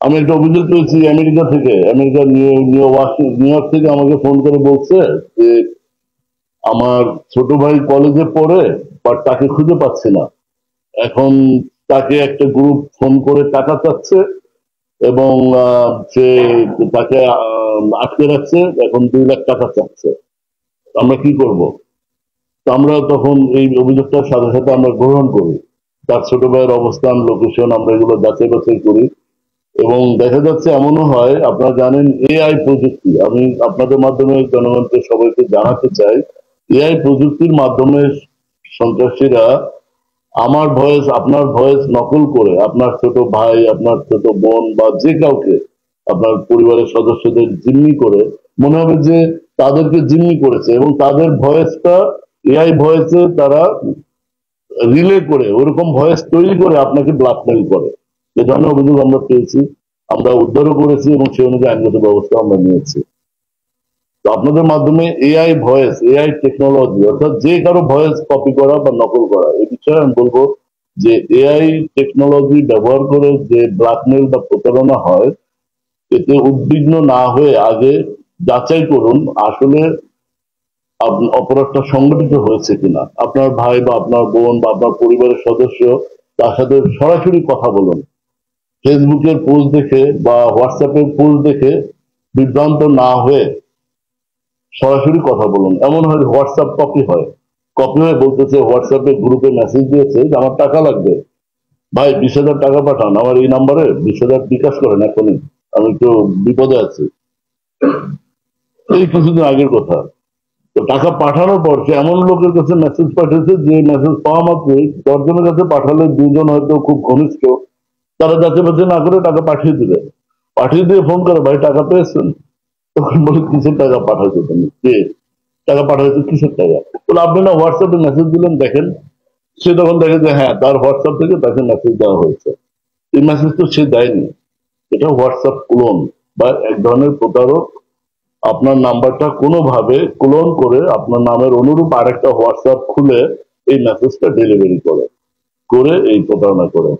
আমি একটা অভিযোগ পেয়েছি আমেরিকা থেকে, আমেরিকা নিউ ইয়র্ক থেকে আমাকে ফোন করে বলছে যে আমার ছোট ভাই কলেজে পড়ে, বাট তাকে খুঁজে পাচ্ছি না। এখন তাকে একটা গ্রুপ ফোন করে টাকা চাচ্ছে, এবং সে তাকে আটকে রাখছে, এখন 2 লাখ টাকা চাচ্ছে। আমরা কি করব? তো আমরা তখন এই অভিযোগটার সাথে সাথে আমরা গ্রহণ করি। তার ছোট ভাইয়ের অবস্থান, লোকেশন আমরা এগুলো যাচাই বাছাই করি, এবং দেখা যাচ্ছে এমনও হয়, আপনারা জানেন এআই প্রযুক্তি, আমি আপনাদের মাধ্যমে জনগণকে সবাইকে জানাতে চাই, এআই প্রযুক্তির মাধ্যমে সন্ত্রাসীরা আমার ভয়েস, আপনার ভয়েস নকল করে আপনার ছোট ভাই, আপনার ছোট বোন বা যে কাউকে, আপনার পরিবারের সদস্যদের জিম্মি করে, মনে হবে যে তাদেরকে জিম্মি করেছে, এবং তাদের ভয়েসটা এআই ভয়েসে তারা রিলে করে, ওরকম ভয়েস তৈরি করে আপনাকে ব্ল্যাকমেইল করে। এ ধরনের অভিযোগ আমরা পেয়েছি, আমরা উদ্ধারও করেছি, এবং সে অনুযায়ী আইনগত ব্যবস্থা আমরা নিয়েছি। তো আপনাদের মাধ্যমে এআই ভয়েস, এআই টেকনোলজি, অর্থাৎ যে কারো ভয়েস কপি করা বা নকল করা, এই বিষয়ে আমি বলবো যে এআই টেকনোলজি ব্যবহার করে যে ব্ল্যাকমেইল বা প্রতারণা হয়, এতে উদ্বিগ্ন না হয়ে আগে যাচাই করুন আসলে অপরাধটা সংগঠিত হয়েছে কিনা। আপনার ভাই বা আপনার বোন বা আপনার পরিবারের সদস্য, তার সাথে সরাসরি কথা বলুন। ফেসবুকের পোস্ট দেখে বা হোয়াটসঅ্যাপের পোস্ট দেখে বিভ্রান্ত না হয়ে সরাসরি কথা বলুন। এমন হয় হোয়াটসঅ্যাপ কপি হয়, কপি হয়ে বলতেছে, হোয়াটসঅ্যাপে গ্রুপে মেসেজ দিয়েছে যে আমার টাকা লাগবে, ভাই 20,000 টাকা পাঠান আমার এই নাম্বারে, 20,000 বিকাশ করেন এখনই, আমি একটু বিপদে আছি। এই কিছুদিন আগের কথা। তো টাকা পাঠানোর পর সে এমন লোকের কাছে মেসেজ পাঠিয়েছে, যে মেসেজ পাওয়া মাত্রই 10 জনের কাছে পাঠালে 2 জন হয়তো খুব ঘনিষ্ঠ, তারা যাচাই বাছাই না করে টাকা পাঠিয়ে দিলে, পাঠিয়ে দিয়ে ফোন করে, ভাই টাকা পেয়েছেন? তখন বলে কিসের টাকা পাঠাইছো তুমি, কে টাকা পাঠাইছো, কিসের টাকা? বলে আপনি না হোয়াটসঅ্যাপে মেসেজ দিলেন, দেখেন। সে তখন দেখে যে হ্যাঁ, তার হোয়াটসঅ্যাপ থেকে তাকে মেসেজ দেওয়া হয়েছে। এই মেসেজ তো সে দেয়নি, এটা হোয়াটসঅ্যাপ ক্লোন বা এক ধরনের প্রতারক আপনার নাম্বারটা কোনোভাবে ক্লোন করে আপনার নামের অনুরূপ আরেকটা হোয়াটসঅ্যাপ খুলে এই মেসেজটা ডেলিভারি করে করে এই প্রতারণা করে।